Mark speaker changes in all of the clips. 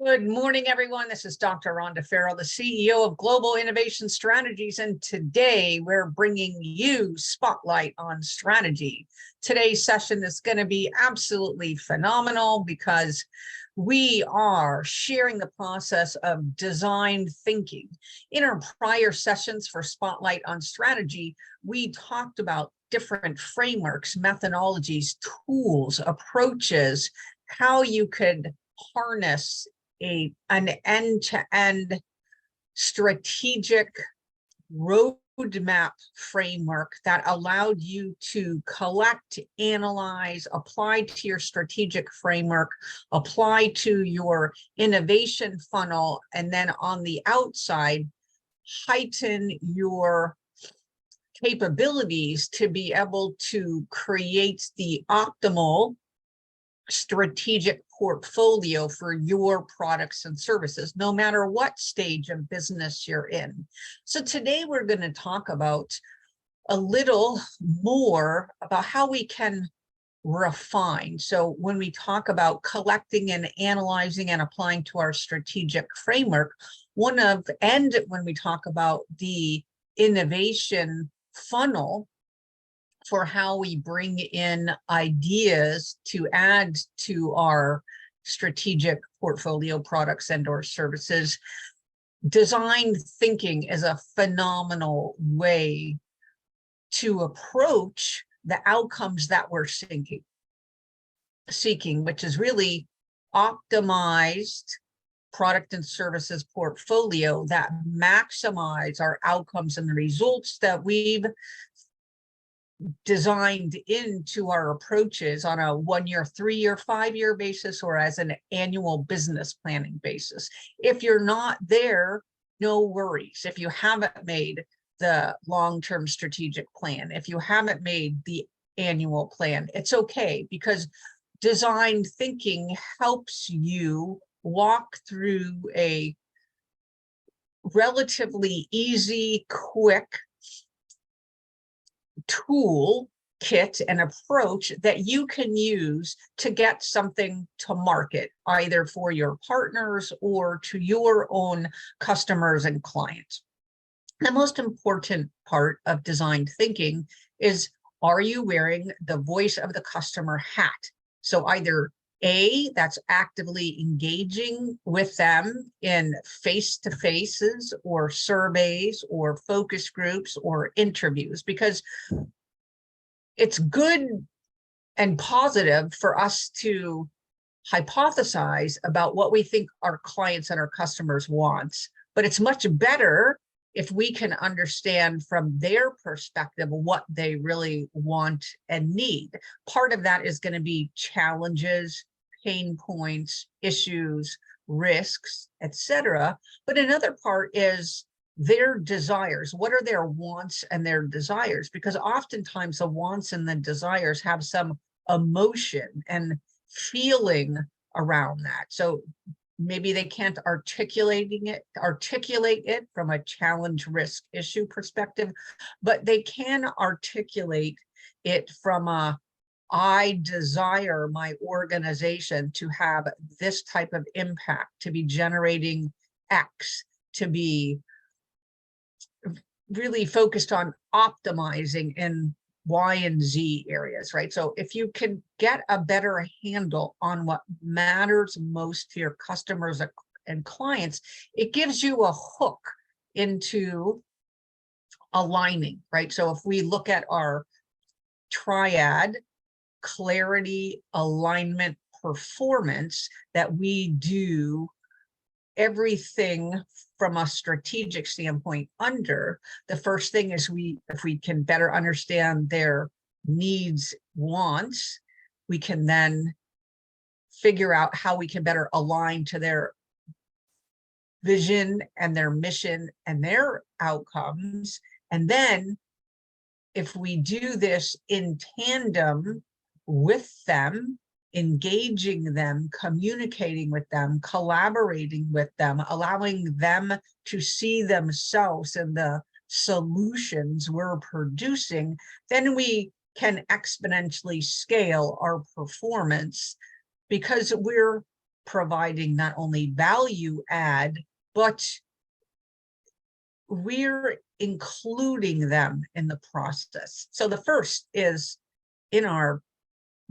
Speaker 1: Good morning, everyone. This is Dr. Rhonda Farrell, the CEO of Global Innovation Strategies, and today we're bringing you Spotlight on Strategy. Today's session is going to be absolutely phenomenal because we are sharing the process of design thinking. In our prior sessions for Spotlight on Strategy, we talked about different frameworks, methodologies, tools, approaches, how you could harness an end-to-end strategic roadmap framework that allowed you to collect, analyze, apply to your strategic framework, apply to your innovation funnel, and then on the outside, heighten your capabilities to be able to create the optimal strategic portfolio for your products and services, no matter what stage of business you're in. So today we're going to talk about a little more about how we can refine. So when we talk about collecting and analyzing and applying to our strategic framework, when we talk about the innovation funnel, for how we bring in ideas to add to our strategic portfolio products and or services, design thinking is a phenomenal way to approach the outcomes that we're seeking, which is really optimized product and services portfolio that maximize our outcomes and the results that we've designed into our approaches on a 1 year, 3 year, 5 year basis, or as an annual business planning basis. If you're not there, no worries. If you haven't made the long-term strategic plan, if you haven't made the annual plan, it's okay, because design thinking helps you walk through a relatively easy, quick tool kit and approach that you can use to get something to market, either for your partners or to your own customers and clients. The most important part of design thinking is, are you wearing the voice of the customer hat? So either A, that's actively engaging with them in face-to-faces or surveys or focus groups or interviews, because it's good and positive for us to hypothesize about what we think our clients and our customers want, but it's much better if we can understand from their perspective what they really want and need. Part of that is going to be challenges, pain points, issues, risks, etc. But another part is their desires. What are their wants and their desires? Because oftentimes the wants and the desires have some emotion and feeling around that. So maybe they can't articulate it from a challenge, risk, issue perspective, but they can articulate it from a, I desire my organization to have this type of impact, to be generating X, to be really focused on optimizing in Y and Z areas, right? So if you can get a better handle on what matters most to your customers and clients, it gives you a hook into aligning, right? So if we look at our triad, clarity, alignment, performance, that we do everything from a strategic standpoint under, the first thing is if we can better understand their needs, wants, we can then figure out how we can better align to their vision and their mission and their outcomes. And then if we do this in tandem with them, engaging them, communicating with them, collaborating with them, allowing them to see themselves in the solutions we're producing, then we can exponentially scale our performance, because we're providing not only value add, but we're including them in the process. So the first is in our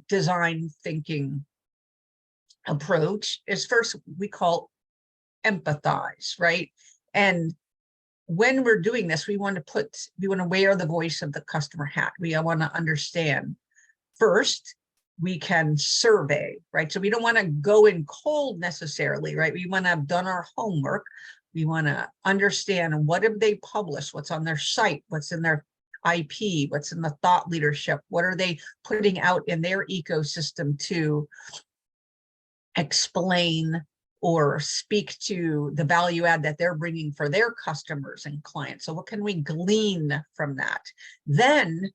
Speaker 1: design thinking approach is first we call empathize, right? And when we're doing this, we want to wear the voice of the customer hat. We want to understand. First, we can survey, right? So we don't want to go in cold necessarily, right? We want to have done our homework. We want to understand what have they published, what's on their site, what's in their IP, what's in the thought leadership, what are they putting out in their ecosystem to explain or speak to the value add that they're bringing for their customers and clients. So what can we glean from that? Then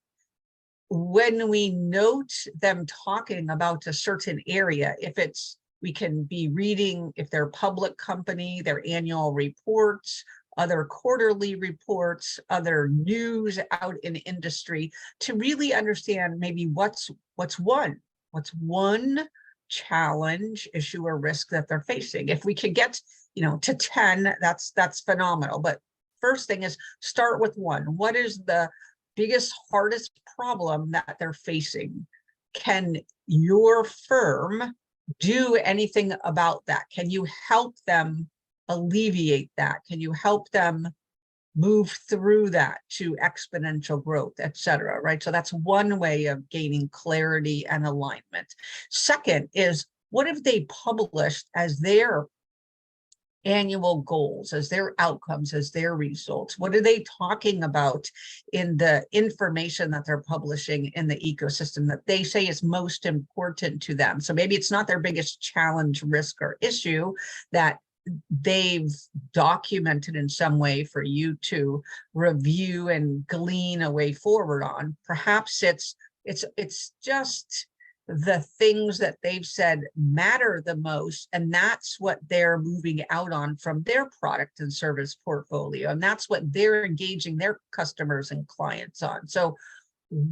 Speaker 1: when we note them talking about a certain area, if it's, we can be reading, if they're a public company, their annual reports, other quarterly reports, other news out in industry, to really understand maybe what's one challenge, issue, or risk that they're facing. If we could get, to 10, that's phenomenal. But first thing is start with one. What is the biggest, hardest problem that they're facing? Can your firm do anything about that? Can you help them alleviate that? Can you help them move through that to exponential growth, et cetera, right? So that's one way of gaining clarity and alignment. Second is, what have they published as their annual goals, as their outcomes, as their results? What are they talking about in the information that they're publishing in the ecosystem that they say is most important to them? So maybe it's not their biggest challenge, risk, or issue that they've documented in some way for you to review and glean a way forward on. Perhaps it's just the things that they've said matter the most, and that's what they're moving out on from their product and service portfolio, and that's what they're engaging their customers and clients on. So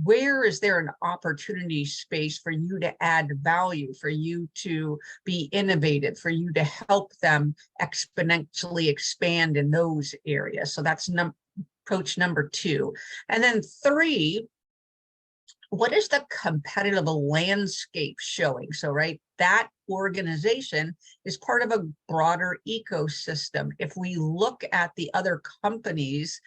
Speaker 1: where is there an opportunity space for you to add value, for you to be innovative, for you to help them exponentially expand in those areas? So that's approach number 2. And then 3, what is the competitive landscape showing? So, right, that organization is part of a broader ecosystem. If we look at the other companies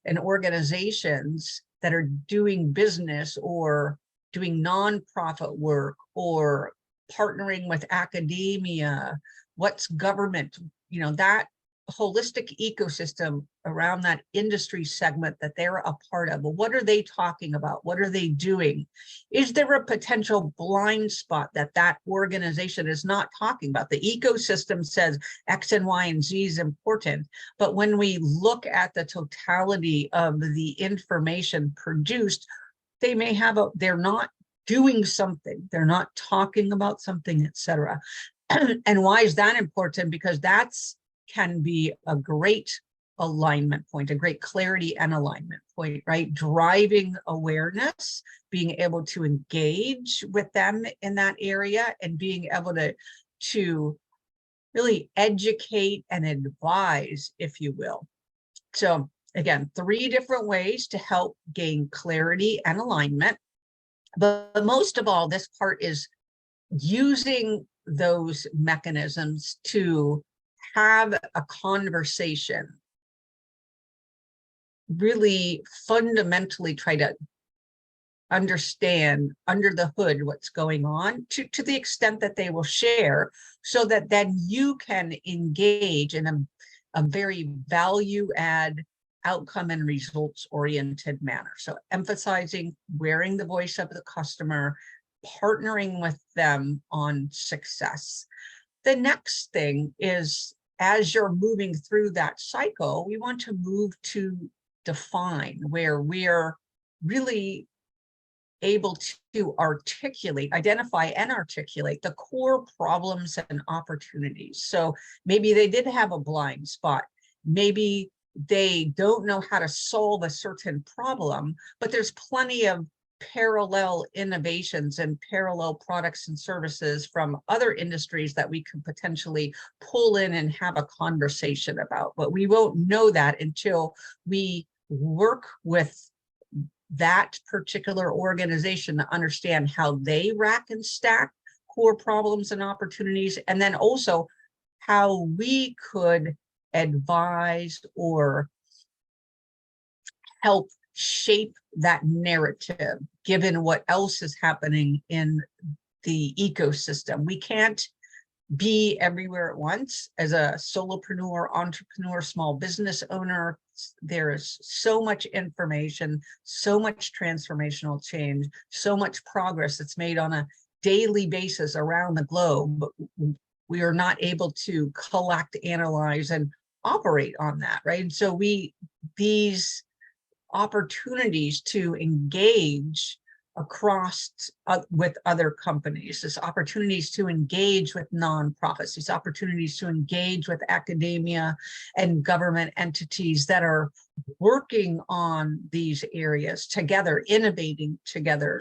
Speaker 1: and organizations that are doing business or doing nonprofit work or partnering with academia, what's government, that holistic ecosystem around that industry segment that they're a part of. Well, what are they talking about? What are they doing? Is there a potential blind spot that that organization is not talking about? The ecosystem says X and Y and Z is important, but when we look at the totality of the information produced, they may have they're not doing something, they're not talking about something, etc. And why is that important? Because that's can be a great alignment point, a great clarity and alignment point, right? Driving awareness, being able to engage with them in that area, and being able to really educate and advise, if you will. So again, 3 different ways to help gain clarity and alignment. But most of all, this part is using those mechanisms to have a conversation, really fundamentally try to understand under the hood what's going on to the extent that they will share, so that then you can engage in a very value add, outcome and results oriented manner. So emphasizing, wearing the voice of the customer, partnering with them on success. The next thing is, as you're moving through that cycle, we want to move to define, where we're really able to identify and articulate the core problems and opportunities. So maybe they did have a blind spot. Maybe they don't know how to solve a certain problem, but there's plenty of parallel innovations and parallel products and services from other industries that we could potentially pull in and have a conversation about. But we won't know that until we work with that particular organization to understand how they rack and stack core problems and opportunities, and then also how we could advise or help shape that narrative, given what else is happening in the ecosystem. We can't be everywhere at once. As a solopreneur, entrepreneur, small business owner, there is so much information, so much transformational change, so much progress that's made on a daily basis around the globe. We are not able to collect, analyze, and operate on that, right? And so these opportunities to engage across with other companies, these opportunities to engage with nonprofits, these opportunities to engage with academia and government entities that are working on these areas together, innovating together,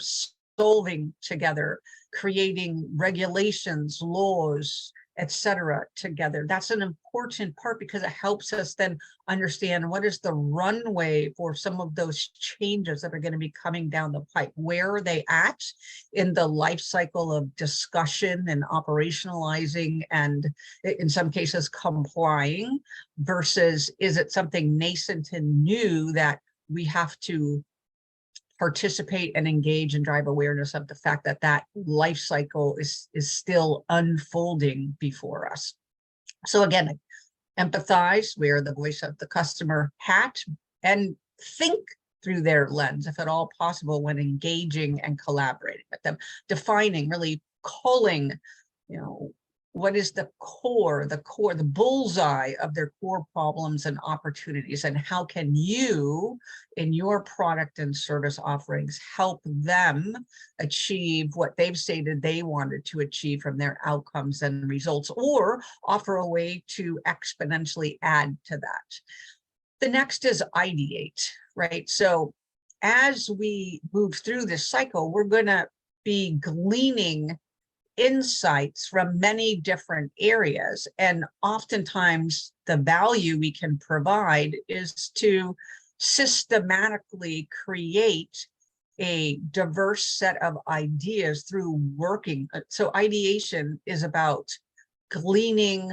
Speaker 1: solving together, creating regulations, laws, etc. together. That's an important part because it helps us then understand what is the runway for some of those changes that are going to be coming down the pipe. Where are they at in the life cycle of discussion and operationalizing, and in some cases complying, versus is it something nascent and new that we have to participate and engage and drive awareness of the fact that that life cycle is still unfolding before us. So again, empathize, wear the voice of the customer hat, and think through their lens, if at all possible, when engaging and collaborating with them, defining, really culling, what is the bullseye of their core problems and opportunities, and how can you, in your product and service offerings, help them achieve what they've stated they wanted to achieve from their outcomes and results, or offer a way to exponentially add to that. The next is ideate, right? So as we move through this cycle, we're going to be gleaning insights from many different areas. And oftentimes the value we can provide is to systematically create a diverse set of ideas through working. So ideation is about gleaning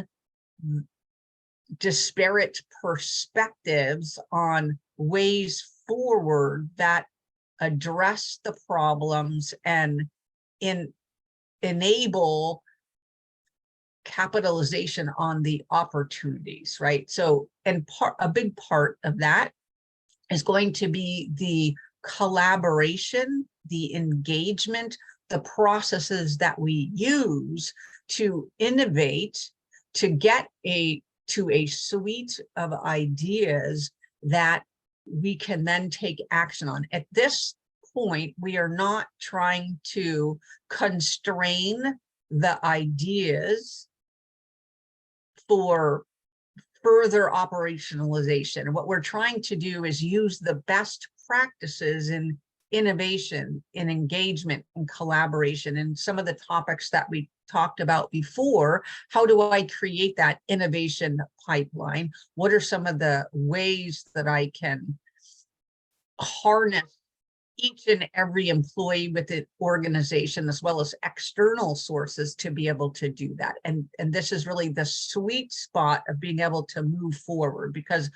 Speaker 1: disparate perspectives on ways forward that address the problems and enable capitalization on the opportunities, right? So, and a big part of that is going to be the collaboration, the engagement, the processes that we use to innovate, to get to a suite of ideas that we can then take action on. At this point, we are not trying to constrain the ideas for further operationalization. What we're trying to do is use the best practices in innovation, in engagement, and collaboration, and some of the topics that we talked about before. How do I create that innovation pipeline? What are some of the ways that I can harness each and every employee within organization, as well as external sources, to be able to do that? And this is really the sweet spot of being able to move forward, because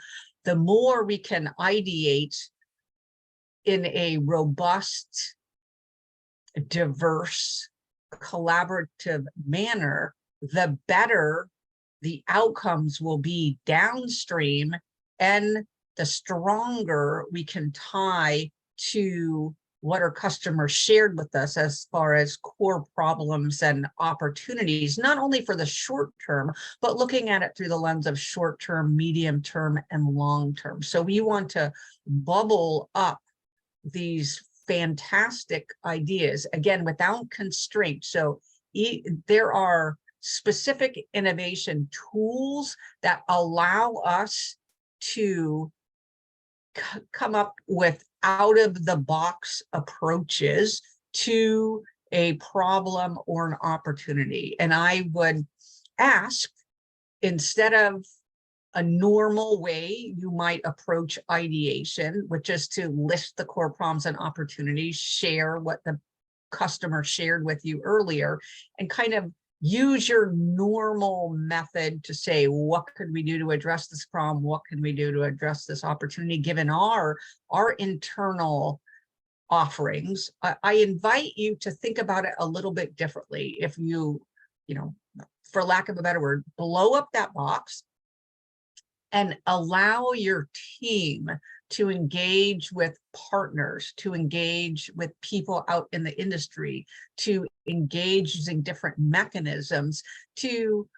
Speaker 1: the more we can ideate in a robust, diverse, collaborative manner, the better the outcomes will be downstream, and the stronger we can tie to what our customers shared with us as far as core problems and opportunities, not only for the short term, but looking at it through the lens of short term, medium term, and long term. So we want to bubble up these fantastic ideas, again, without constraint. So there are specific innovation tools that allow us to come up with out of the box approaches to a problem or an opportunity. And I would ask, instead of a normal way you might approach ideation, which is to list the core problems and opportunities, share what the customer shared with you earlier, and kind of use your normal method to say, what could we do to address this problem? What can we do to address this opportunity, given our internal offerings? I invite you to think about it a little bit differently. If you know, for lack of a better word, blow up that box and allow your team to engage with partners, to engage with people out in the industry, to engage using different mechanisms, to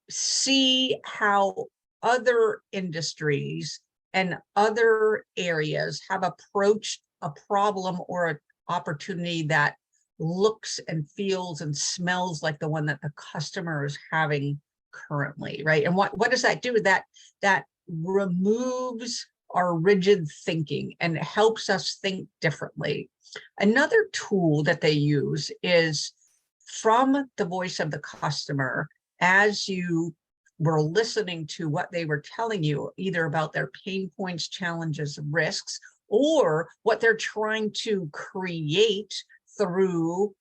Speaker 1: see how other industries and other areas have approached a problem or an opportunity that looks and feels and smells like the one that the customer is having currently, right? And what does that do? That removes our rigid thinking and helps us think differently. Another tool that they use is from the voice of the customer, as you were listening to what they were telling you, either about their pain points, challenges, risks, or what they're trying to create through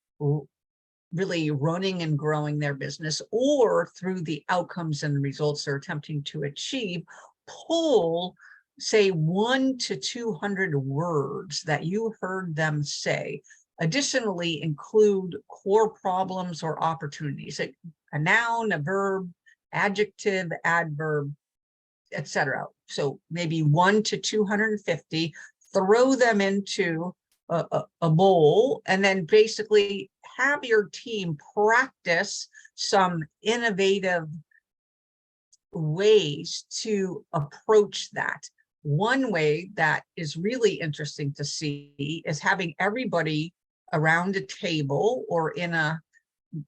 Speaker 1: really running and growing their business, or through the outcomes and results they're attempting to achieve. Pull, say, 1 to 200 words that you heard them say. Additionally, include core problems or opportunities, a noun, a verb, adjective, adverb, etc. So maybe 1 to 250, throw them into a bowl, and then basically have your team practice some innovative ways to approach that. One way that is really interesting to see is having everybody around a table or in a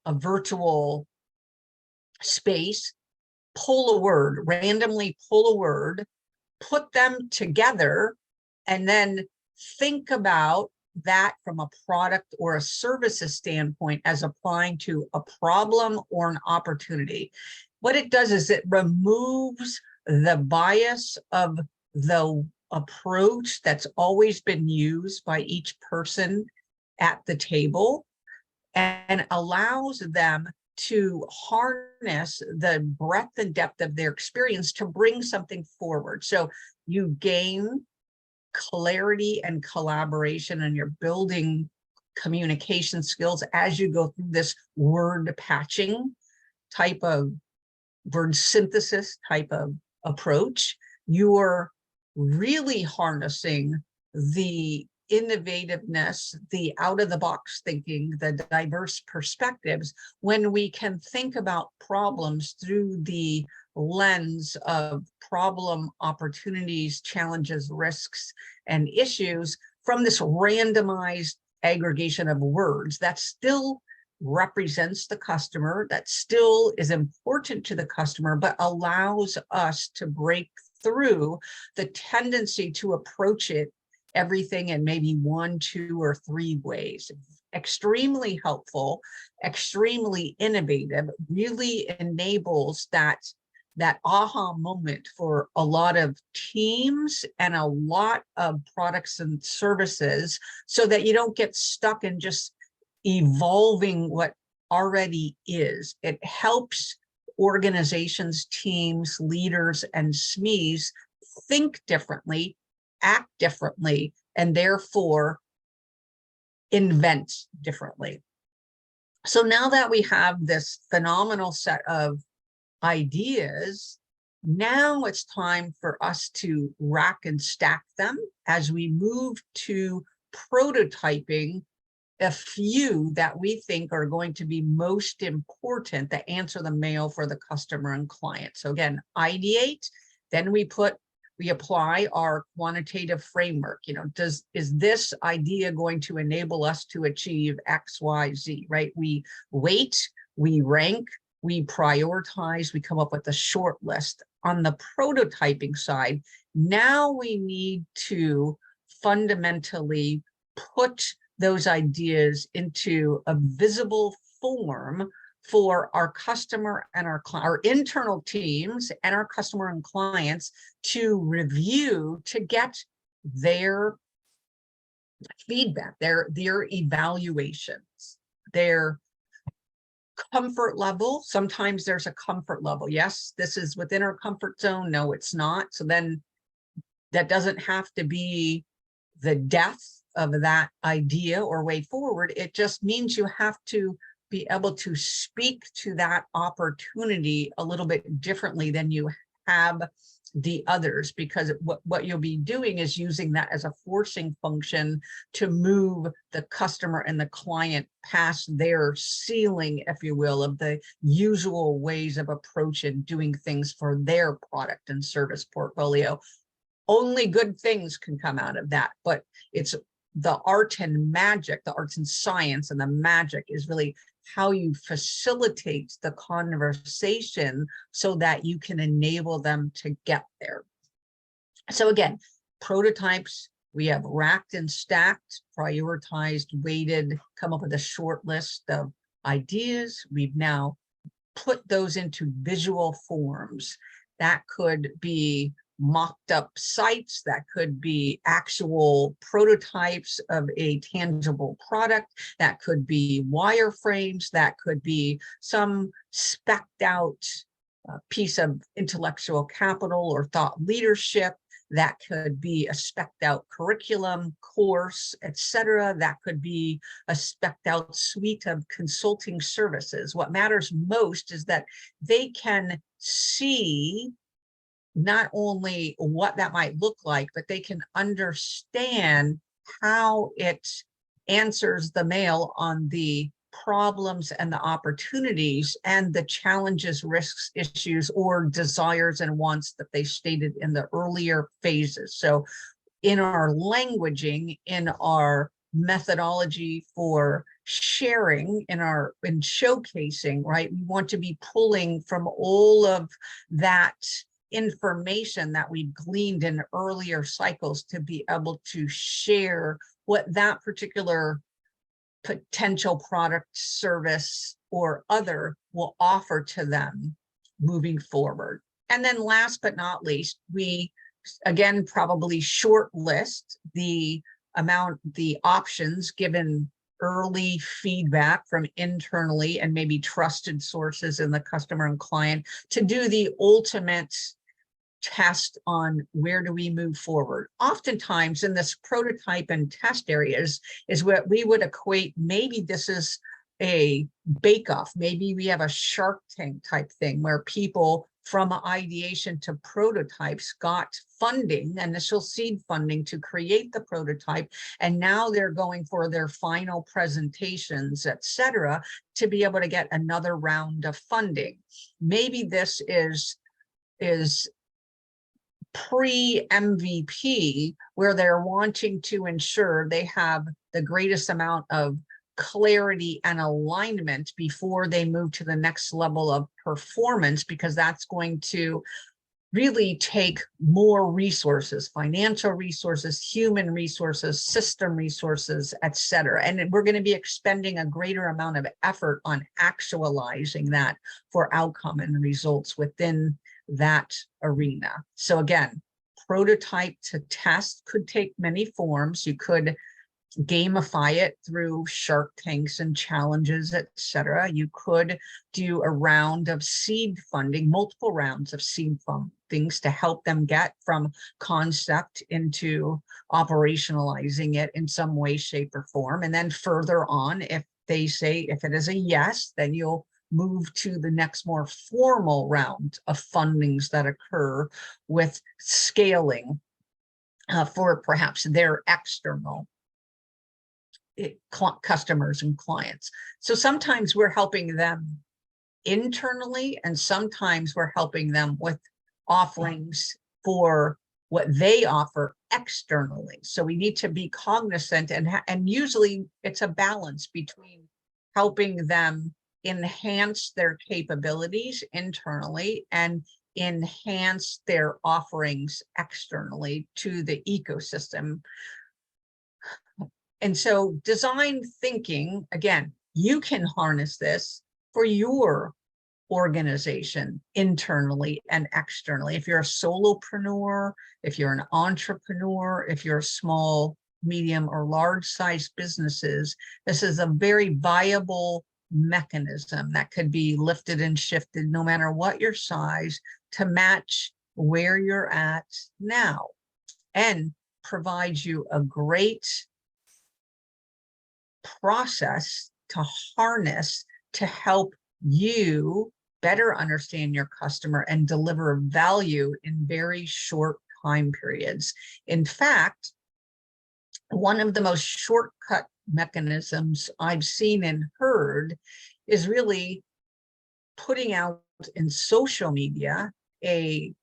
Speaker 1: virtual space, pull a word, randomly pull a word, put them together, and then think about that from a product or a services standpoint as applying to a problem or an opportunity. What it does is it removes the bias of the approach that's always been used by each person at the table, and allows them to harness the breadth and depth of their experience to bring something forward. So you gain clarity and collaboration, and you're building communication skills as you go through this word patching type of word synthesis type of approach. You're really harnessing the innovativeness, the out-of-the-box thinking, the diverse perspectives, when we can think about problems through the lens of problem, opportunities, challenges, risks, and issues from this randomized aggregation of words that still represents the customer, that still is important to the customer, but allows us to break through the tendency to approach everything in maybe 1, 2, or 3 ways. Extremely helpful, extremely innovative, really enables that aha moment for a lot of teams and a lot of products and services, so that you don't get stuck in just evolving what already is. It helps organizations, teams, leaders, and SMEs think differently, act differently, and therefore invent differently. So now that we have this phenomenal set of ideas, now it's time for us to rack and stack them as we move to prototyping a few that we think are going to be most important that answer the mail for the customer and client. So again, ideate, then we apply our quantitative framework. You know, is this idea going to enable us to achieve X, Y, Z, right? We weight, we rank, we prioritize, we come up with a short list. On the prototyping side, now we need to fundamentally put those ideas into a visible form for our customer and our internal teams and our customer and clients to review, to get their feedback, their evaluations, their comfort level. Sometimes there's a comfort level. Yes, this is within our comfort zone. No, it's not. So then that doesn't have to be the death of that idea or way forward. It just means you have to be able to speak to that opportunity a little bit differently than you have the others, because what you'll be doing is using that as a forcing function to move the customer and the client past their ceiling, if you will, of the usual ways of approaching doing things for their product and service portfolio. Only good things can come out of that, but it's the art and magic, the arts and science and the magic is really how you facilitate the conversation so that you can enable them to get there. So again, prototypes, we have racked and stacked, prioritized, weighted, come up with a short list of ideas. We've now put those into visual forms. That could be mocked up sites, that could be actual prototypes of a tangible product, that could be wireframes, that could be some specced out piece of intellectual capital or thought leadership, that could be a specced out curriculum, course, etc. That could be a specced out suite of consulting services. What matters most is that they can see not only what that might look like, but they can understand how it answers the mail on the problems and the opportunities and the challenges, risks, issues, or desires and wants that they stated in the earlier phases. So in our languaging, in our methodology for sharing, in showcasing, right, we want to be pulling from all of that information that we've gleaned in earlier cycles to be able to share what that particular potential product, service, or other will offer to them moving forward. And then last but not least, we again probably short list the options given early feedback from internally and maybe trusted sources in the customer and client to do the ultimate test on where do we move forward. Oftentimes in this prototype and test areas is what we would equate, maybe this is a bake-off, maybe we have a Shark Tank type thing where people from ideation to prototypes got funding, initial seed funding to create the prototype, and now they're going for their final presentations, etc., to be able to get another round of funding. Maybe this is pre-MVP, where they're wanting to ensure they have the greatest amount of clarity and alignment before they move to the next level of performance, because that's going to really take more resources, financial resources, human resources, system resources, etc. And we're going to be expending a greater amount of effort on actualizing that for outcome and results within that arena. So again, prototype to test could take many forms. You could gamify it through Shark Tanks and challenges, etc. You could do a round of seed funding, multiple rounds of seed fundings to help them get from concept into operationalizing it in some way, shape, or form. And then further on, if they say, if it is a yes, then you'll move to the next more formal round of fundings that occur with scaling for perhaps their external customers and clients. So sometimes we're helping them internally, and sometimes we're helping them with offerings for what they offer externally. So we need to be cognizant, and usually it's a balance between helping them enhance their capabilities internally and enhance their offerings externally to the ecosystem. And so design thinking, again, you can harness this for your organization internally and externally. If you're a solopreneur, if you're an entrepreneur, if you're a small, medium, or large size businesses, this is a very viable mechanism that could be lifted and shifted no matter what your size to match where you're at now, and provides you a great process to harness to help you better understand your customer and deliver value in very short time periods. In fact, one of the most shortcut mechanisms I've seen and heard is really putting out in social media a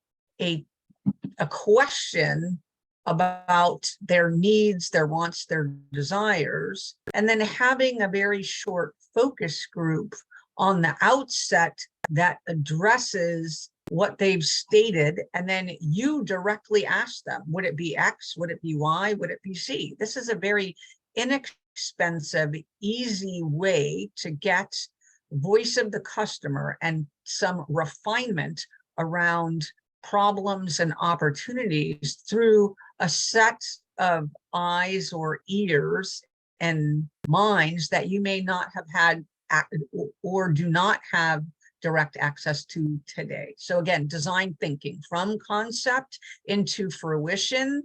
Speaker 1: question about their needs, their wants, their desires, and then having a very short focus group on the outset that addresses what they've stated, and then you directly ask them, would it be X, would it be Y, would it be Z? This is a very inexpensive, easy way to get voice of the customer and some refinement around problems and opportunities through a set of eyes or ears and minds that you may not have had or do not have direct access to today. So again, design thinking from concept into fruition,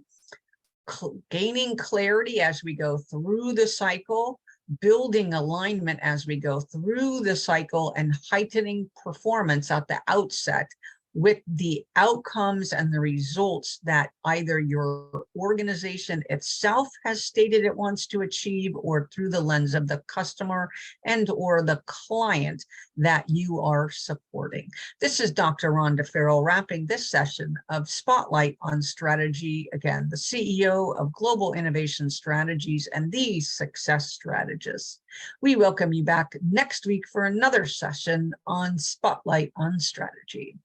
Speaker 1: gaining clarity as we go through the cycle, building alignment as we go through the cycle, and heightening performance at the outset with the outcomes and the results that either your organization itself has stated it wants to achieve, or through the lens of the customer and or the client that you are supporting. This is Dr. Rhonda Farrell wrapping this session of Spotlight on Strategy. Again, the CEO of Global Innovation Strategies and the Success Strategist. We welcome you back next week for another session on Spotlight on Strategy.